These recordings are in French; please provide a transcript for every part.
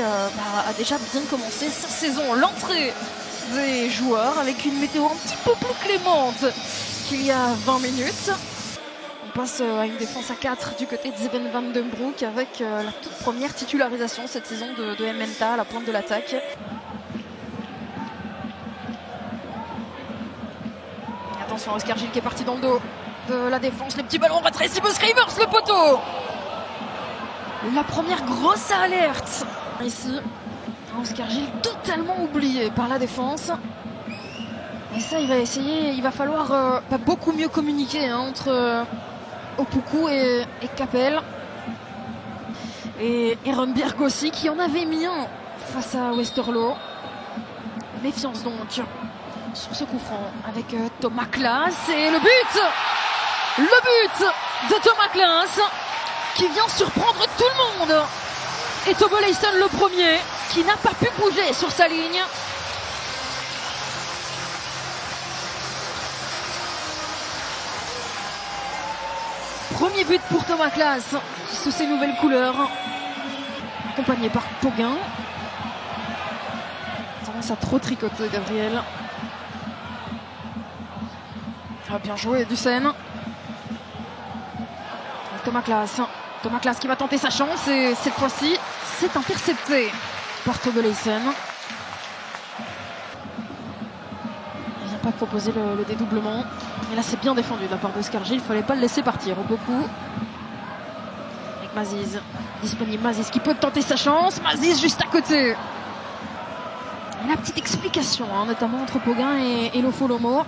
a déjà bien commencé sa saison. L'entrée des joueurs avec une météo un petit peu plus clémente qu'il y a 20 minutes. On passe à une défense à 4 du côté de Zeven van den Broek avec la toute première titularisation cette saison de Emmental à la pointe de l'attaque. Attention, Oscar Gilles qui est parti dans le dos de la défense. Les petits ballons retrait, Sibos Rivers, le poteau. La première grosse alerte ici. Oscar Gilles totalement oublié par la défense. Et ça, il va falloir beaucoup mieux communiquer entre Opoku et Capel. Et Ehrenberg aussi, qui en avait mis un face à Westerlo. Méfiance donc sur ce coup franc avec Thomas Klaas. Et le but de Thomas Klaas qui vient surprendre tout le monde. Et Tobo Leison le premier, qui n'a pas pu bouger sur sa ligne. Premier but pour Thomas Klaas sous ses nouvelles couleurs, accompagné par Poguin. Tendance à trop tricoter Gabriel. Bien joué Dussen. Thomas Klaas qui va tenter sa chance et cette fois-ci c'est intercepté par Tobo Leison. Il vient pas proposer le dédoublement. Et là c'est bien défendu de la part d'Oscar Gilles, il ne fallait pas le laisser partir beaucoup. Avec Maziz, disponible Maziz qui peut tenter sa chance. Maziz juste à côté. Et la petite explication notamment entre Poguin et Lofolomo.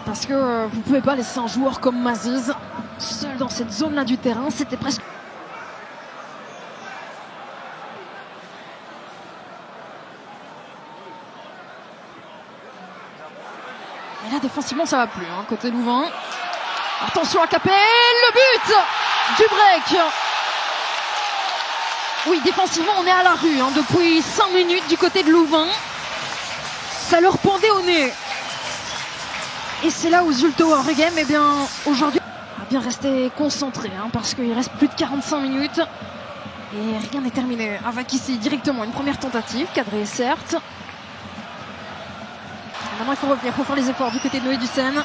Parce que vous ne pouvez pas laisser un joueur comme Maziz seul dans cette zone-là du terrain. C'était presque... Et là, défensivement, ça va plus. Côté Louvain. Attention à Capel. Le but du break. Oui, défensivement, on est à la rue. Depuis 5 minutes du côté de Louvain. Ça leur pendait au nez. Et c'est là où Zulte Waregem, eh bien, aujourd'hui, va bien rester concentré. Parce qu'il reste plus de 45 minutes. Et rien n'est terminé. Avec ici, directement, une première tentative. Cadrée, certes. Maintenant, il faut revenir, il faut faire les efforts du côté de Noé Dussen.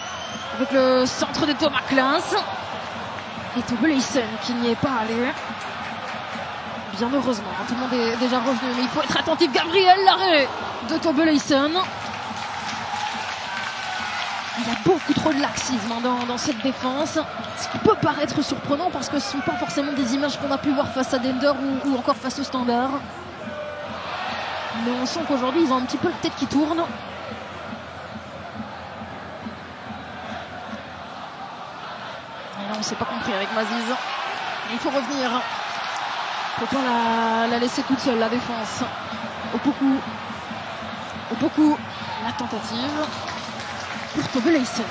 Avec le centre de Thomas Klaas. Et Tobo Leison qui n'y est pas allé. Bien heureusement, tout le monde est déjà revenu. Mais il faut être attentif. Gabriel, l'arrêt de Tobo Leison. Il y a beaucoup trop de laxisme dans cette défense. Ce qui peut paraître surprenant parce que ce ne sont pas forcément des images qu'on a pu voir face à Dender ou encore face au Standard. Mais on sent qu'aujourd'hui, ils ont un petit peu la tête qui tourne. Et là, on ne s'est pas compris avec Maziz. Il faut revenir. Il ne faut pas la laisser toute seule, la défense. Opoku, la tentative. Pour Tobo Leison,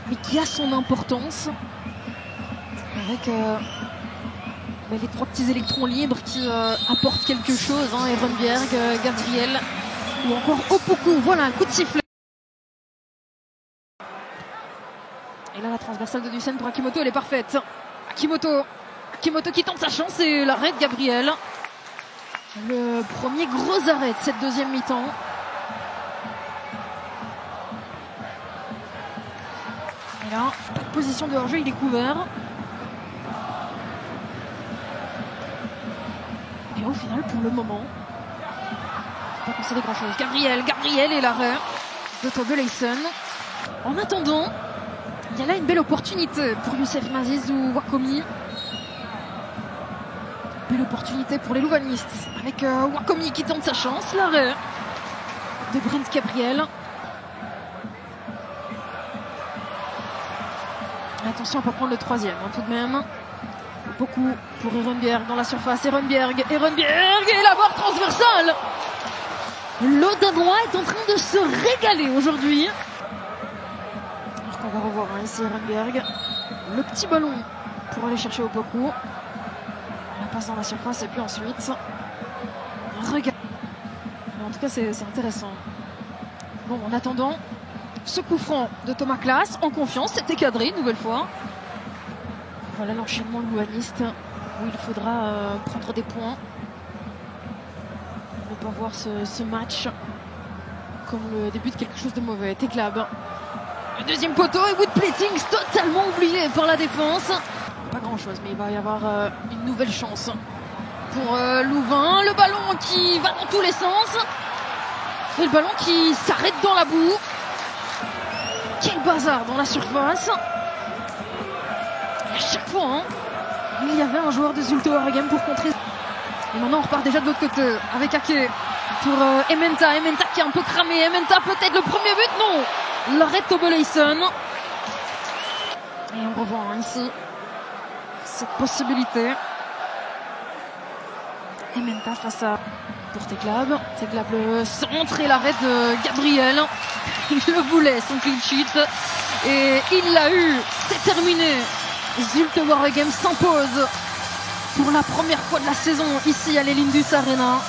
mais qui a son importance avec les 3 petits électrons libres qui apportent quelque chose. Ehrenberg, Gabriel ou encore Opoku. Voilà un coup de sifflet. Et là la transversale de Dussen pour Akimoto, elle est parfaite. Akimoto qui tente sa chance et l'arrêt de Gabriel. Le premier gros arrêt de cette deuxième mi-temps. Et là, pas de position de hors-jeu, il est couvert. Et au final, pour le moment, pas concéder grand-chose. Gabriel et l'arrêt de Tobo Leison. En attendant, il y a là une belle opportunité pour Youssef Maziz ou Wakomi. Belle opportunité pour les louvanistes. Avec Wakomi qui tente sa chance. L'arrêt de Brent Gabriel. Attention à ne pas prendre le troisième tout de même. Beaucoup pour Ehrenberg dans la surface. Ehrenberg et la barre transversale. Le Danois est en train de se régaler aujourd'hui. Alors qu'on va revoir ici Ehrenberg. Le petit ballon pour aller chercher Opoku. La passe dans la surface et puis ensuite regarde. En tout cas c'est intéressant. Bon, en attendant, ce coup franc de Thomas Klaas en confiance, c'était cadré une nouvelle fois. Voilà l'enchaînement louvaniste où il faudra prendre des points. pas voir ce match comme le début de quelque chose de mauvais. Teglab. Le deuxième poteau et Wood Plating totalement oublié par la défense. Pas grand chose, mais il va y avoir une nouvelle chance pour Louvain. Le ballon qui va dans tous les sens. Et le ballon qui s'arrête dans la boue. Quel bazar dans la surface. Et à chaque fois, hein, il y avait un joueur de Zulte Waregem pour contrer. Et maintenant on repart déjà de l'autre côté avec Ake pour Ementa. Ementa qui est un peu cramé. Ementa peut-être le premier but, non. L'arrêt de Tobeleison. Et on revoit ici cette possibilité. Ementa face à pour Teglab. Teglab le centre et l'arrêt de Gabriel. Il le voulait son clean sheet et il l'a eu. C'est terminé. Zulte Waregem s'impose pour la première fois de la saison ici à l'Elindus Arena.